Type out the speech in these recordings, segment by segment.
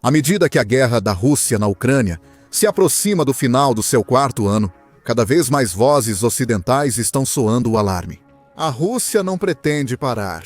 À medida que a guerra da Rússia na Ucrânia se aproxima do final do seu 4º ano, cada vez mais vozes ocidentais estão soando o alarme. A Rússia não pretende parar.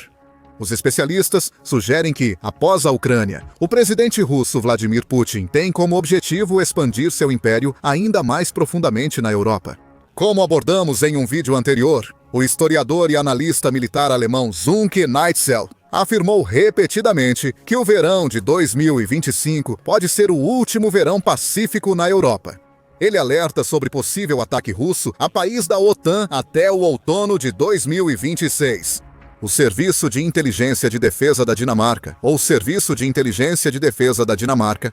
Os especialistas sugerem que, após a Ucrânia, o presidente russo Vladimir Putin tem como objetivo expandir seu império ainda mais profundamente na Europa. Como abordamos em um vídeo anterior, o historiador e analista militar alemão Sönke Neitzel afirmou repetidamente que o verão de 2025 pode ser o último verão pacífico na Europa. Ele alerta sobre possível ataque russo a país da OTAN até o outono de 2026. O Serviço de Inteligência de Defesa da Dinamarca, ou Serviço de Inteligência de Defesa da Dinamarca,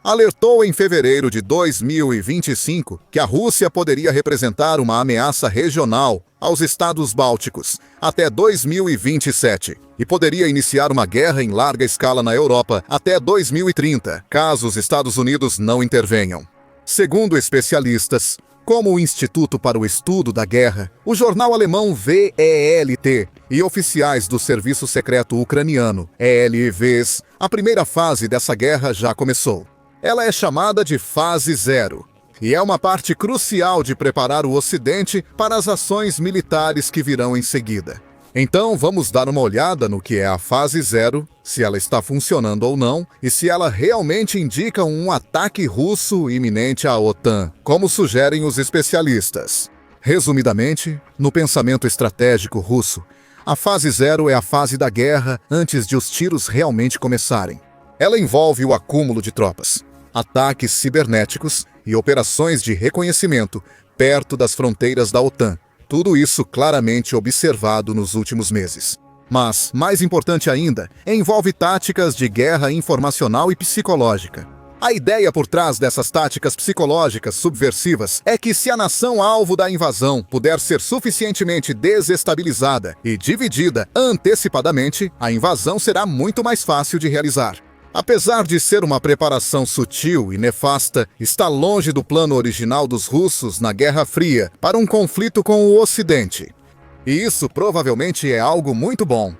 alertou em fevereiro de 2025 que a Rússia poderia representar uma ameaça regional aos estados bálticos até 2027 e poderia iniciar uma guerra em larga escala na Europa até 2030, caso os Estados Unidos não intervenham. Segundo especialistas, como o Instituto para o Estudo da Guerra, o jornal alemão VELT e oficiais do Serviço Secreto Ucraniano, ELVs, a primeira fase dessa guerra já começou. Ela é chamada de Fase Zero e é uma parte crucial de preparar o Ocidente para as ações militares que virão em seguida. Então vamos dar uma olhada no que é a Fase Zero, se ela está funcionando ou não e se ela realmente indica um ataque russo iminente à OTAN, como sugerem os especialistas. Resumidamente, no pensamento estratégico russo, a Fase Zero é a fase da guerra antes de os tiros realmente começarem. Ela envolve o acúmulo de tropas, ataques cibernéticos e operações de reconhecimento perto das fronteiras da OTAN. Tudo isso claramente observado nos últimos meses. Mas, mais importante ainda, envolve táticas de guerra informacional e psicológica. A ideia por trás dessas táticas psicológicas subversivas é que se a nação alvo da invasão puder ser suficientemente desestabilizada e dividida antecipadamente, a invasão será muito mais fácil de realizar. Apesar de ser uma preparação sutil e nefasta, está longe do plano original dos russos na Guerra Fria para um conflito com o Ocidente. E isso provavelmente é algo muito bom.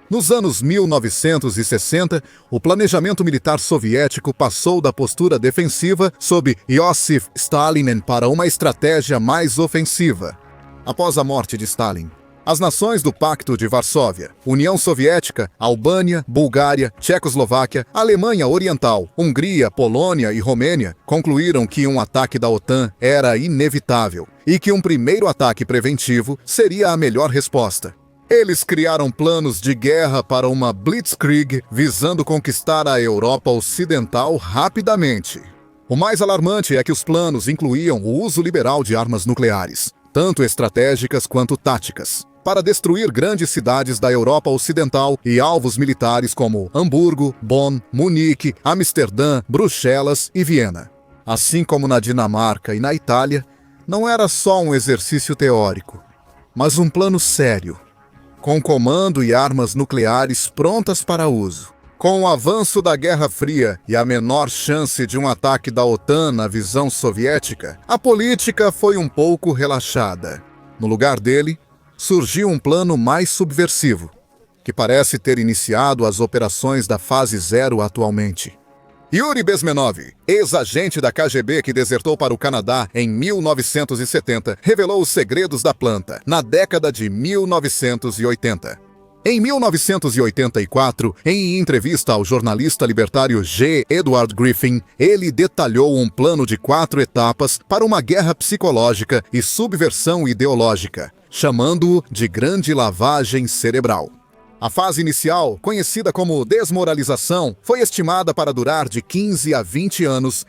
Nos anos 1960, o planejamento militar soviético passou da postura defensiva sob Iosif Stalin para uma estratégia mais ofensiva. Após a morte de Stalin, as nações do Pacto de Varsóvia, União Soviética, Albânia, Bulgária, Tchecoslováquia, Alemanha Oriental, Hungria, Polônia e Romênia concluíram que um ataque da OTAN era inevitável e que um primeiro ataque preventivo seria a melhor resposta. Eles criaram planos de guerra para uma blitzkrieg visando conquistar a Europa Ocidental rapidamente. O mais alarmante é que os planos incluíam o uso liberal de armas nucleares, tanto estratégicas quanto táticas, para destruir grandes cidades da Europa Ocidental e alvos militares como Hamburgo, Bonn, Munique, Amsterdã, Bruxelas e Viena. Assim como na Dinamarca e na Itália, não era só um exercício teórico, mas um plano sério, com comando e armas nucleares prontas para uso. Com o avanço da Guerra Fria e a menor chance de um ataque da OTAN na visão soviética, a política foi um pouco relaxada. No lugar dele, surgiu um plano mais subversivo, que parece ter iniciado as operações da Fase Zero atualmente. Yuri Bezmenov, ex-agente da KGB que desertou para o Canadá em 1970, revelou os segredos da planta na década de 1980. Em 1984, em entrevista ao jornalista libertário G. Edward Griffin, ele detalhou um plano de 4 etapas para uma guerra psicológica e subversão ideológica, chamando-o de Grande Lavagem Cerebral. A fase inicial, conhecida como desmoralização, foi estimada para durar de 15 a 20 anos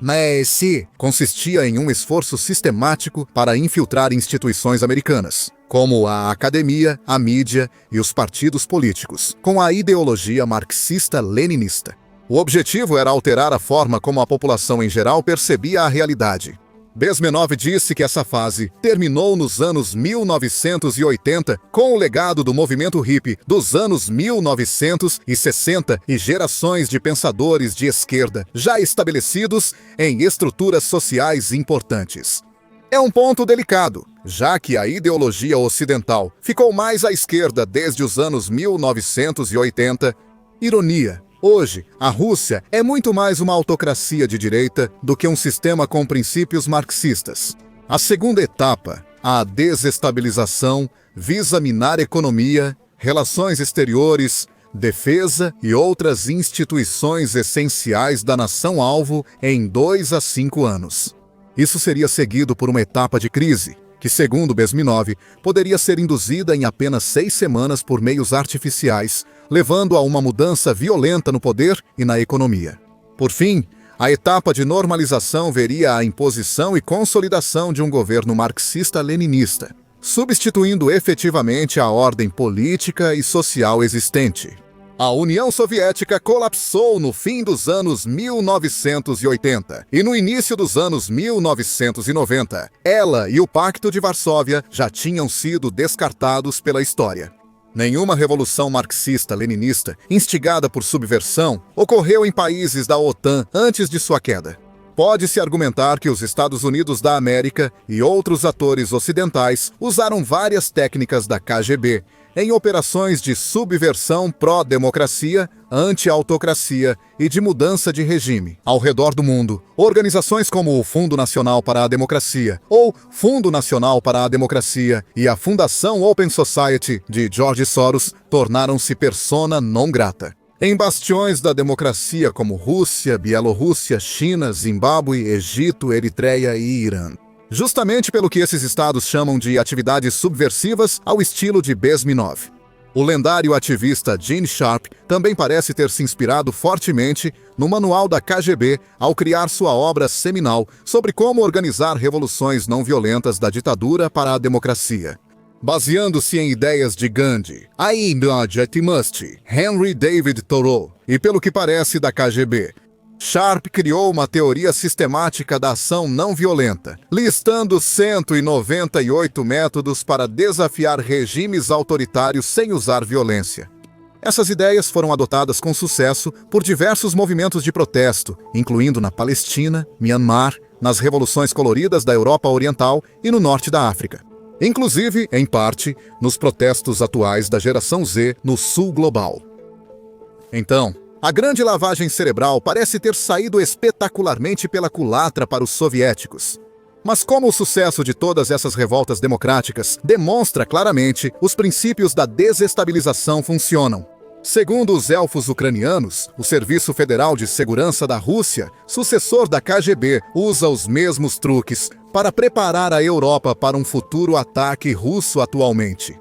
mas consistia em um esforço sistemático para infiltrar instituições americanas, como a academia, a mídia e os partidos políticos, com a ideologia marxista-leninista. O objetivo era alterar a forma como a população em geral percebia a realidade. Bezmenov disse que essa fase terminou nos anos 1980 com o legado do movimento hippie dos anos 1960 e gerações de pensadores de esquerda já estabelecidos em estruturas sociais importantes. É um ponto delicado, já que a ideologia ocidental ficou mais à esquerda desde os anos 1980. Ironia, Hoje, a Rússia é muito mais uma autocracia de direita do que um sistema com princípios marxistas. A segunda etapa, a desestabilização, visa minar economia, relações exteriores, defesa e outras instituições essenciais da nação-alvo em 2 a 5 anos. Isso seria seguido por uma etapa de crise, que, segundo Bezmenov, poderia ser induzida em apenas 6 semanas por meios artificiais, levando a uma mudança violenta no poder e na economia. Por fim, a etapa de normalização veria a imposição e consolidação de um governo marxista-leninista, substituindo efetivamente a ordem política e social existente. A União Soviética colapsou no fim dos anos 1980 e no início dos anos 1990. Ela e o Pacto de Varsóvia já tinham sido descartados pela história. Nenhuma revolução marxista-leninista, instigada por subversão, ocorreu em países da OTAN antes de sua queda. Pode-se argumentar que os Estados Unidos da América e outros atores ocidentais usaram várias técnicas da KGB em operações de subversão pró-democracia, anti-autocracia e de mudança de regime. Ao redor do mundo, organizações como o Fundo Nacional para a Democracia, ou Fundo Nacional para a Democracia, e a Fundação Open Society de George Soros tornaram-se persona non grata. Em bastiões da democracia como Rússia, Bielorrússia, China, Zimbábue, Egito, Eritreia e Irã. Justamente pelo que esses estados chamam de atividades subversivas ao estilo de Bezmenov. O lendário ativista Gene Sharp também parece ter se inspirado fortemente no manual da KGB ao criar sua obra seminal sobre como organizar revoluções não violentas da ditadura para a democracia. Baseando-se em ideias de Gandhi, Must, Henry David Thoreau e, pelo que parece, da KGB, Sharp criou uma teoria sistemática da ação não violenta, listando 198 métodos para desafiar regimes autoritários sem usar violência. Essas ideias foram adotadas com sucesso por diversos movimentos de protesto, incluindo na Palestina, Myanmar, nas revoluções coloridas da Europa Oriental e no norte da África. Inclusive, em parte, nos protestos atuais da geração Z no sul global. Então, a grande lavagem cerebral parece ter saído espetacularmente pela culatra para os soviéticos. Mas como o sucesso de todas essas revoltas democráticas demonstra claramente, os princípios da desestabilização funcionam. Segundo os elfos ucranianos, o Serviço Federal de Segurança da Rússia, sucessor da KGB, usa os mesmos truques para preparar a Europa para um futuro ataque russo atualmente.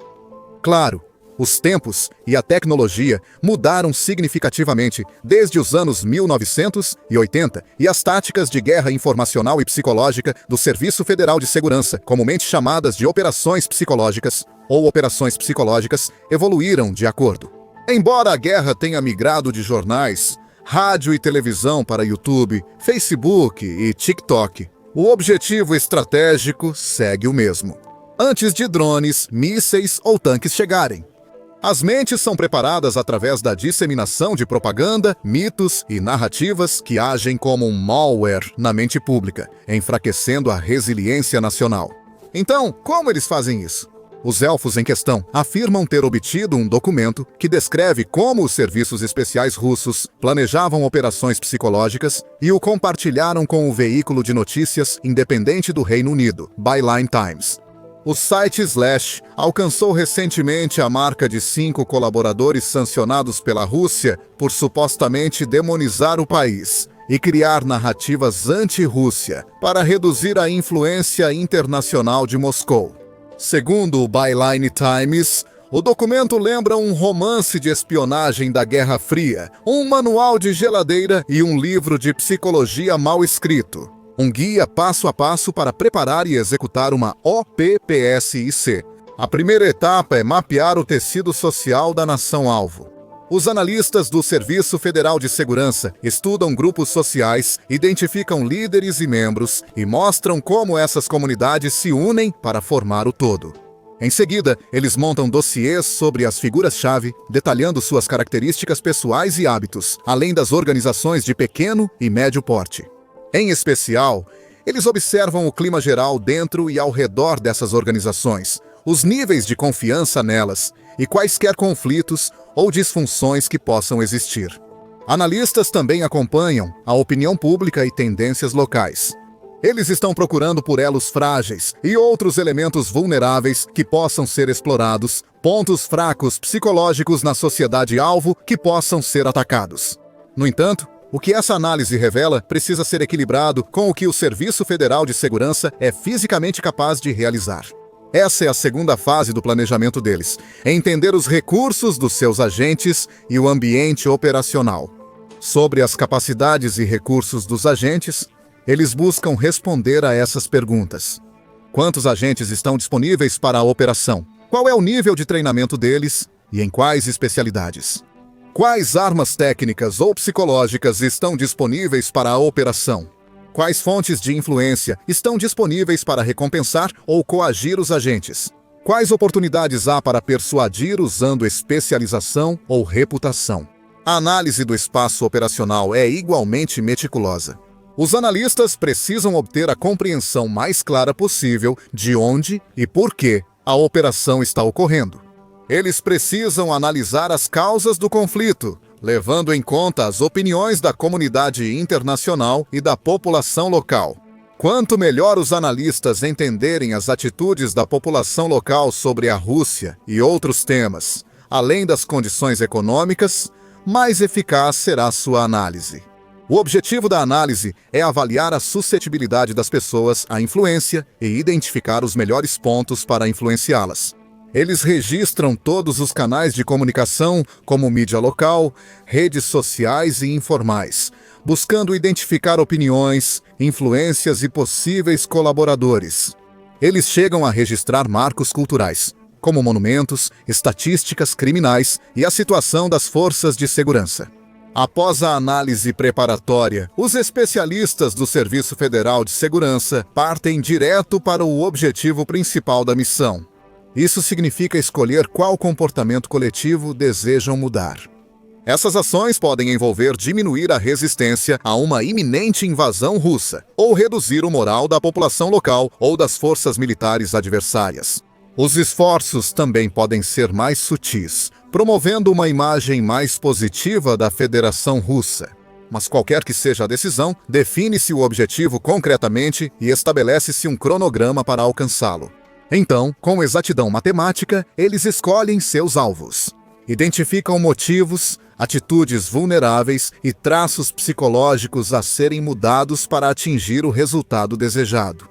Claro, os tempos e a tecnologia mudaram significativamente desde os anos 1980 e as táticas de guerra informacional e psicológica do Serviço Federal de Segurança, comumente chamadas de operações psicológicas ou operações psicológicas, evoluíram de acordo. Embora a guerra tenha migrado de jornais, rádio e televisão para YouTube, Facebook e TikTok, o objetivo estratégico segue o mesmo. Antes de drones, mísseis ou tanques chegarem, as mentes são preparadas através da disseminação de propaganda, mitos e narrativas que agem como um malware na mente pública, enfraquecendo a resiliência nacional. Então, como eles fazem isso? Os elfos em questão afirmam ter obtido um documento que descreve como os serviços especiais russos planejavam operações psicológicas e o compartilharam com o veículo de notícias independente do Reino Unido, Byline Times. O site Slash alcançou recentemente a marca de 5 colaboradores sancionados pela Rússia por supostamente demonizar o país e criar narrativas anti-Rússia para reduzir a influência internacional de Moscou. Segundo o Byline Times, o documento lembra um romance de espionagem da Guerra Fria, um manual de geladeira e um livro de psicologia mal escrito. Um guia passo a passo para preparar e executar uma OPPSIC. A primeira etapa é mapear o tecido social da nação-alvo. Os analistas do Serviço Federal de Segurança estudam grupos sociais, identificam líderes e membros e mostram como essas comunidades se unem para formar o todo. Em seguida, eles montam dossiês sobre as figuras-chave, detalhando suas características pessoais e hábitos, além das organizações de pequeno e médio porte. Em especial, eles observam o clima geral dentro e ao redor dessas organizações, os níveis de confiança nelas e quaisquer conflitos ou disfunções que possam existir. Analistas também acompanham a opinião pública e tendências locais. Eles estão procurando por elos frágeis e outros elementos vulneráveis que possam ser explorados, pontos fracos psicológicos na sociedade-alvo que possam ser atacados. No entanto, o que essa análise revela precisa ser equilibrado com o que o Serviço Federal de Segurança é fisicamente capaz de realizar. Essa é a segunda fase do planejamento deles: entender os recursos dos seus agentes e o ambiente operacional. Sobre as capacidades e recursos dos agentes, eles buscam responder a essas perguntas. Quantos agentes estão disponíveis para a operação? Qual é o nível de treinamento deles e em quais especialidades? Quais armas técnicas ou psicológicas estão disponíveis para a operação? Quais fontes de influência estão disponíveis para recompensar ou coagir os agentes? Quais oportunidades há para persuadir usando especialização ou reputação? A análise do espaço operacional é igualmente meticulosa. Os analistas precisam obter a compreensão mais clara possível de onde e por que a operação está ocorrendo. Eles precisam analisar as causas do conflito, levando em conta as opiniões da comunidade internacional e da população local. Quanto melhor os analistas entenderem as atitudes da população local sobre a Rússia e outros temas, além das condições econômicas, mais eficaz será sua análise. O objetivo da análise é avaliar a suscetibilidade das pessoas à influência e identificar os melhores pontos para influenciá-las. Eles registram todos os canais de comunicação, como mídia local, redes sociais e informais, buscando identificar opiniões, influências e possíveis colaboradores. Eles chegam a registrar marcos culturais, como monumentos, estatísticas criminais e a situação das forças de segurança. Após a análise preparatória, os especialistas do Serviço Federal de Segurança partem direto para o objetivo principal da missão. Isso significa escolher qual comportamento coletivo desejam mudar. Essas ações podem envolver diminuir a resistência a uma iminente invasão russa, ou reduzir o moral da população local ou das forças militares adversárias. Os esforços também podem ser mais sutis, promovendo uma imagem mais positiva da Federação Russa. Mas qualquer que seja a decisão, define-se o objetivo concretamente e estabelece-se um cronograma para alcançá-lo. Então, com exatidão matemática, eles escolhem seus alvos. Identificam motivos, atitudes vulneráveis e traços psicológicos a serem mudados para atingir o resultado desejado.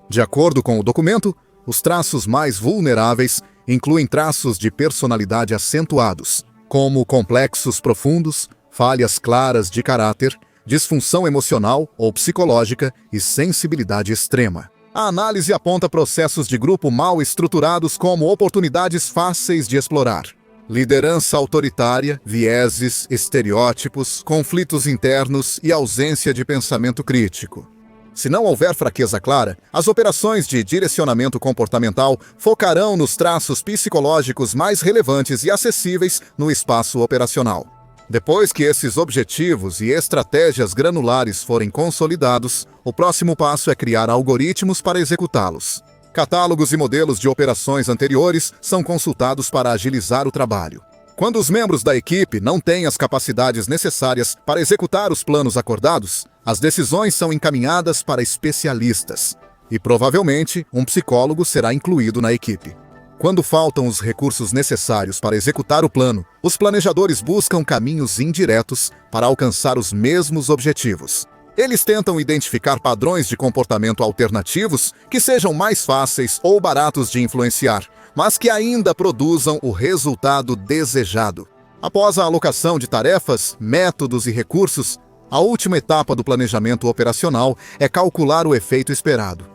De acordo com o documento, os traços mais vulneráveis incluem traços de personalidade acentuados, como complexos profundos, falhas claras de caráter, disfunção emocional ou psicológica e sensibilidade extrema. A análise aponta processos de grupo mal estruturados como oportunidades fáceis de explorar. Liderança autoritária, vieses, estereótipos, conflitos internos e ausência de pensamento crítico. Se não houver fraqueza clara, as operações de direcionamento comportamental focarão nos traços psicológicos mais relevantes e acessíveis no espaço operacional. Depois que esses objetivos e estratégias granulares forem consolidados, o próximo passo é criar algoritmos para executá-los. Catálogos e modelos de operações anteriores são consultados para agilizar o trabalho. Quando os membros da equipe não têm as capacidades necessárias para executar os planos acordados, as decisões são encaminhadas para especialistas, e provavelmente um psicólogo será incluído na equipe. Quando faltam os recursos necessários para executar o plano, os planejadores buscam caminhos indiretos para alcançar os mesmos objetivos. Eles tentam identificar padrões de comportamento alternativos que sejam mais fáceis ou baratos de influenciar, mas que ainda produzam o resultado desejado. Após a alocação de tarefas, métodos e recursos, a última etapa do planejamento operacional é calcular o efeito esperado.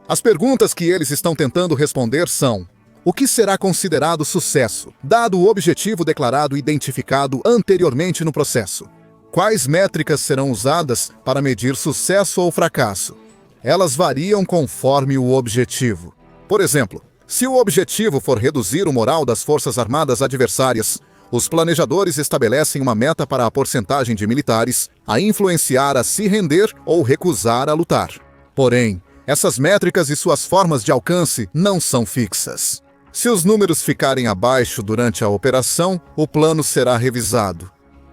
As perguntas que eles estão tentando responder são: o que será considerado sucesso, dado o objetivo declarado e identificado anteriormente no processo? Quais métricas serão usadas para medir sucesso ou fracasso? Elas variam conforme o objetivo. Por exemplo, se o objetivo for reduzir o moral das forças armadas adversárias, os planejadores estabelecem uma meta para a porcentagem de militares a influenciar a se render ou recusar a lutar. Porém, essas métricas e suas formas de alcance não são fixas. Se os números ficarem abaixo durante a operação, o plano será revisado.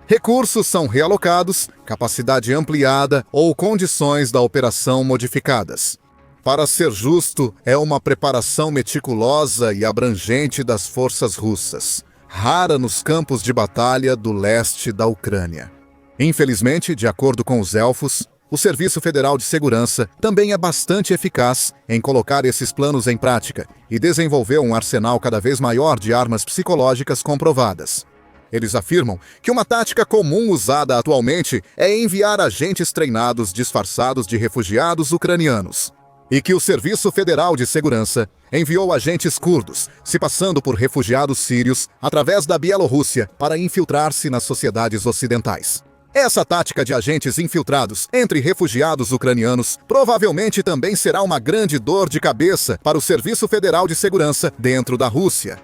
Recursos são realocados, capacidade ampliada ou condições da operação modificadas. Para ser justo, é uma preparação meticulosa e abrangente das forças russas, rara nos campos de batalha do leste da Ucrânia. Infelizmente, de acordo com os elfos, o Serviço Federal de Segurança também é bastante eficaz em colocar esses planos em prática e desenvolveu um arsenal cada vez maior de armas psicológicas comprovadas. Eles afirmam que uma tática comum usada atualmente é enviar agentes treinados disfarçados de refugiados ucranianos, e que o Serviço Federal de Segurança enviou agentes curdos, se passando por refugiados sírios, através da Bielorrússia para infiltrar-se nas sociedades ocidentais. Essa tática de agentes infiltrados entre refugiados ucranianos provavelmente também será uma grande dor de cabeça para o Serviço Federal de Segurança dentro da Rússia.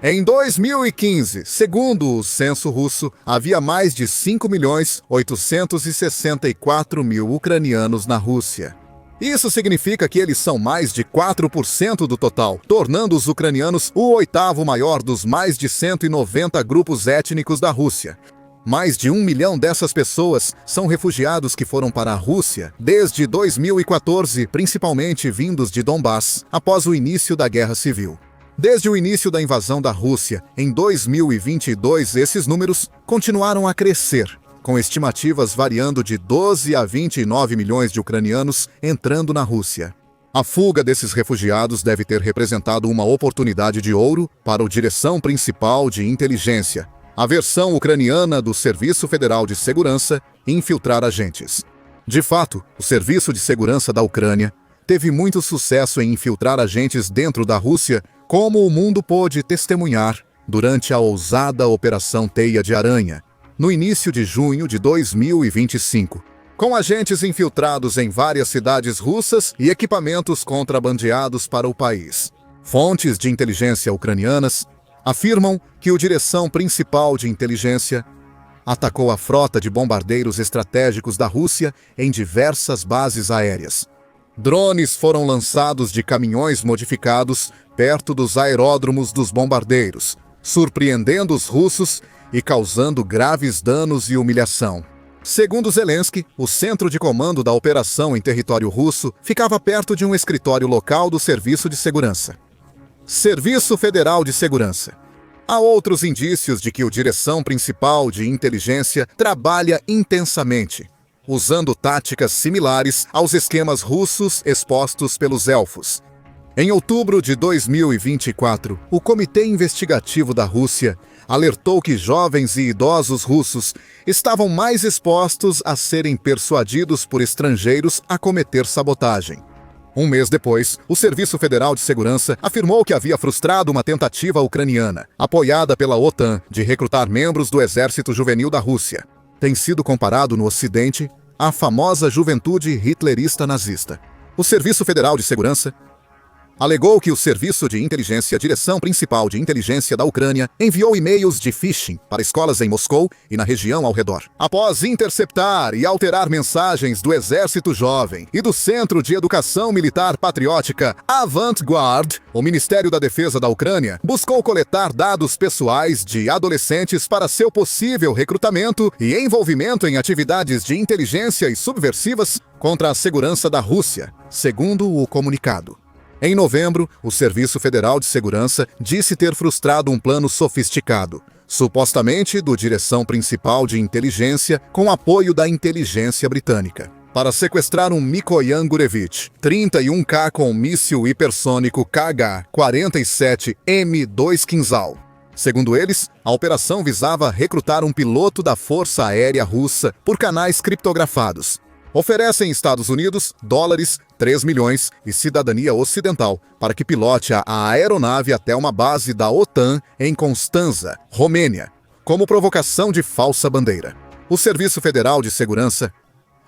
Em 2015, segundo o censo russo, havia mais de 5.864.000 ucranianos na Rússia. Isso significa que eles são mais de 4% do total, tornando os ucranianos o oitavo maior dos mais de 190 grupos étnicos da Rússia. Mais de 1 milhão dessas pessoas são refugiados que foram para a Rússia desde 2014, principalmente vindos de Donbass, após o início da Guerra Civil. Desde o início da invasão da Rússia, em 2022, esses números continuaram a crescer, com estimativas variando de 12 a 29 milhões de ucranianos entrando na Rússia. A fuga desses refugiados deve ter representado uma oportunidade de ouro para a Direção Principal de Inteligência, a versão ucraniana do Serviço Federal de Segurança, infiltrar agentes. De fato, o Serviço de Segurança da Ucrânia teve muito sucesso em infiltrar agentes dentro da Rússia, como o mundo pôde testemunhar durante a ousada Operação Teia de Aranha, no início de junho de 2025, com agentes infiltrados em várias cidades russas e equipamentos contrabandeados para o país. Fontes de inteligência ucranianas afirmam que a Direção Principal de Inteligência atacou a frota de bombardeiros estratégicos da Rússia em diversas bases aéreas. Drones foram lançados de caminhões modificados perto dos aeródromos dos bombardeiros, surpreendendo os russos e causando graves danos e humilhação. Segundo Zelensky, o centro de comando da operação em território russo ficava perto de um escritório local do Serviço de Segurança. Serviço Federal de Segurança. Há outros indícios de que a Direção Principal de Inteligência trabalha intensamente, usando táticas similares aos esquemas russos expostos pelos elfos. Em outubro de 2024, o Comitê Investigativo da Rússia alertou que jovens e idosos russos estavam mais expostos a serem persuadidos por estrangeiros a cometer sabotagem. Um mês depois, o Serviço Federal de Segurança afirmou que havia frustrado uma tentativa ucraniana, apoiada pela OTAN, de recrutar membros do Exército Juvenil da Rússia. Tem sido comparado no Ocidente à famosa juventude hitlerista nazista. O Serviço Federal de Segurança alegou que o Serviço de Inteligência, a Direção Principal de Inteligência da Ucrânia, enviou e-mails de phishing para escolas em Moscou e na região ao redor. Após interceptar e alterar mensagens do Exército Jovem e do Centro de Educação Militar Patriótica Avant-Garde, o Ministério da Defesa da Ucrânia buscou coletar dados pessoais de adolescentes para seu possível recrutamento e envolvimento em atividades de inteligência e subversivas contra a segurança da Rússia, segundo o comunicado. Em novembro, o Serviço Federal de Segurança disse ter frustrado um plano sofisticado, supostamente do Direção Principal de Inteligência, com apoio da inteligência britânica, para sequestrar um Mikoyan Gurevich, 31K com míssil hipersônico KH-47M2 Kinzhal. Segundo eles, a operação visava recrutar um piloto da Força Aérea Russa por canais criptografados. Oferecem Estados Unidos, dólares, 3 milhões e cidadania ocidental para que pilote a aeronave até uma base da OTAN em Constanța, Romênia, como provocação de falsa bandeira. O Serviço Federal de Segurança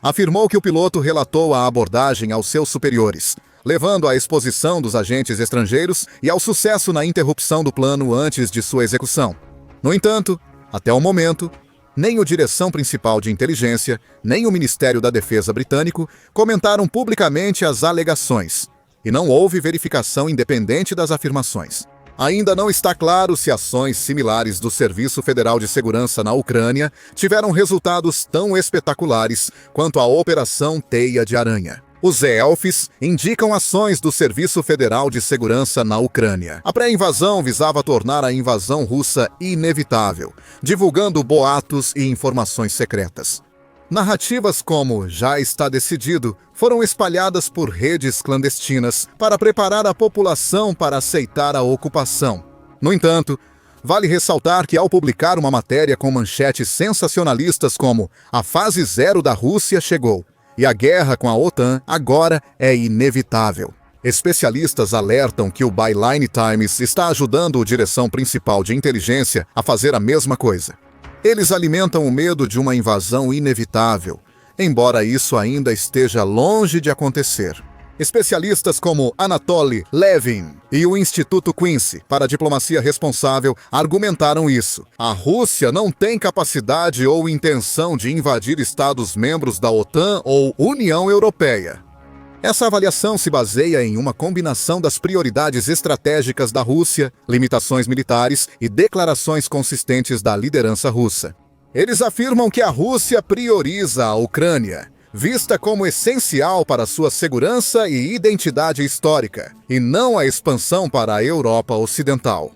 afirmou que o piloto relatou a abordagem aos seus superiores, levando à exposição dos agentes estrangeiros e ao sucesso na interrupção do plano antes de sua execução. No entanto, até o momento, nem a Direção Principal de Inteligência, nem o Ministério da Defesa britânico comentaram publicamente as alegações, e não houve verificação independente das afirmações. Ainda não está claro se ações similares do Serviço Federal de Segurança na Ucrânia tiveram resultados tão espetaculares quanto a Operação Teia de Aranha. Os ELFs indicam ações do Serviço Federal de Segurança na Ucrânia. A pré-invasão visava tornar a invasão russa inevitável, divulgando boatos e informações secretas. Narrativas como "já está decidido" foram espalhadas por redes clandestinas para preparar a população para aceitar a ocupação. No entanto, vale ressaltar que ao publicar uma matéria com manchetes sensacionalistas como "a fase 0 da Rússia chegou" e "a guerra com a OTAN agora é inevitável", especialistas alertam que o Byline Times está ajudando a direção principal de inteligência a fazer a mesma coisa. Eles alimentam o medo de uma invasão inevitável, embora isso ainda esteja longe de acontecer. Especialistas como Anatoly Levin e o Instituto Quincy para a Diplomacia Responsável argumentaram isso. A Rússia não tem capacidade ou intenção de invadir Estados-membros da OTAN ou União Europeia. Essa avaliação se baseia em uma combinação das prioridades estratégicas da Rússia, limitações militares e declarações consistentes da liderança russa. Eles afirmam que a Rússia prioriza a Ucrânia, vista como essencial para sua segurança e identidade histórica, e não a expansão para a Europa Ocidental.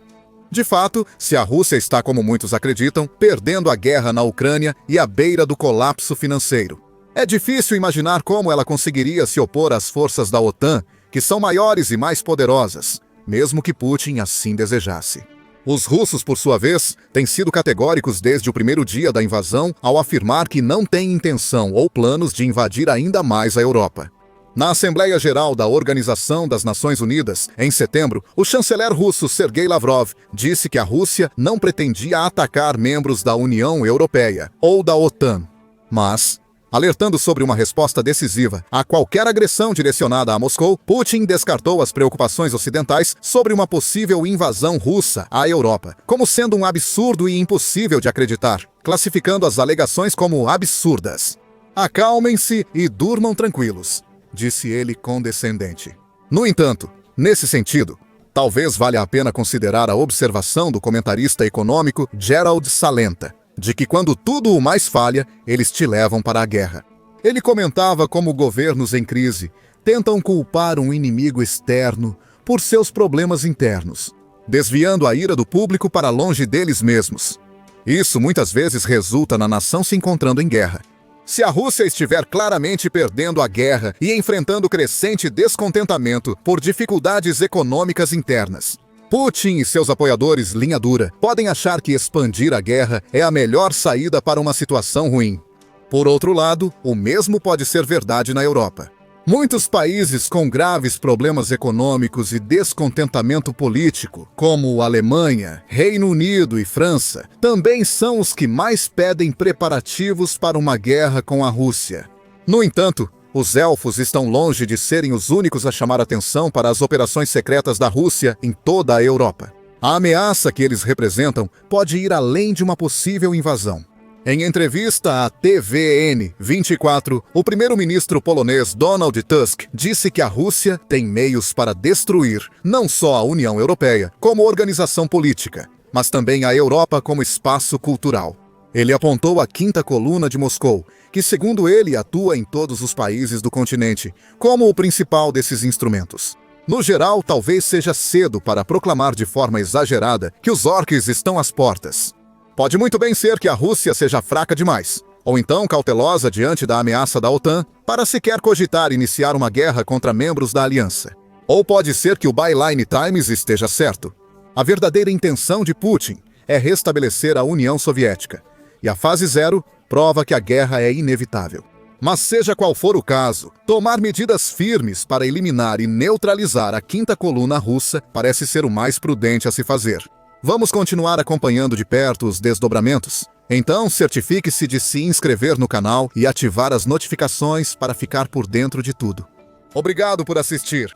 De fato, se a Rússia está, como muitos acreditam, perdendo a guerra na Ucrânia e à beira do colapso financeiro, é difícil imaginar como ela conseguiria se opor às forças da OTAN, que são maiores e mais poderosas, mesmo que Putin assim desejasse. Os russos, por sua vez, têm sido categóricos desde o primeiro dia da invasão ao afirmar que não têm intenção ou planos de invadir ainda mais a Europa. Na Assembleia Geral da Organização das Nações Unidas, em setembro, o chanceler russo Sergei Lavrov disse que a Rússia não pretendia atacar membros da União Europeia ou da OTAN, mas, alertando sobre uma resposta decisiva a qualquer agressão direcionada a Moscou, Putin descartou as preocupações ocidentais sobre uma possível invasão russa à Europa, como sendo um absurdo e impossível de acreditar, classificando as alegações como absurdas. "Acalmem-se e durmam tranquilos", disse ele condescendente. No entanto, nesse sentido, talvez valha a pena considerar a observação do comentarista econômico Gerald Salenta, de que quando tudo o mais falha, eles te levam para a guerra. Ele comentava como governos em crise tentam culpar um inimigo externo por seus problemas internos, desviando a ira do público para longe deles mesmos. Isso muitas vezes resulta na nação se encontrando em guerra. Se a Rússia estiver claramente perdendo a guerra e enfrentando crescente descontentamento por dificuldades econômicas internas, Putin e seus apoiadores linha dura podem achar que expandir a guerra é a melhor saída para uma situação ruim. Por outro lado, o mesmo pode ser verdade na Europa. Muitos países com graves problemas econômicos e descontentamento político, como Alemanha, Reino Unido e França, também são os que mais pedem preparativos para uma guerra com a Rússia. No entanto, os elfos estão longe de serem os únicos a chamar atenção para as operações secretas da Rússia em toda a Europa. A ameaça que eles representam pode ir além de uma possível invasão. Em entrevista à TVN24, o primeiro-ministro polonês Donald Tusk disse que a Rússia tem meios para destruir não só a União Europeia como organização política, mas também a Europa como espaço cultural. Ele apontou a Quinta Coluna de Moscou, que, segundo ele, atua em todos os países do continente, como o principal desses instrumentos. No geral, talvez seja cedo para proclamar de forma exagerada que os orcs estão às portas. Pode muito bem ser que a Rússia seja fraca demais, ou então cautelosa diante da ameaça da OTAN, para sequer cogitar iniciar uma guerra contra membros da aliança. Ou pode ser que o Byline Times esteja certo. A verdadeira intenção de Putin é restabelecer a União Soviética, e a fase 0 prova que a guerra é inevitável. Mas seja qual for o caso, tomar medidas firmes para eliminar e neutralizar a Quinta Coluna russa parece ser o mais prudente a se fazer. Vamos continuar acompanhando de perto os desdobramentos? Então, certifique-se de se inscrever no canal e ativar as notificações para ficar por dentro de tudo. Obrigado por assistir!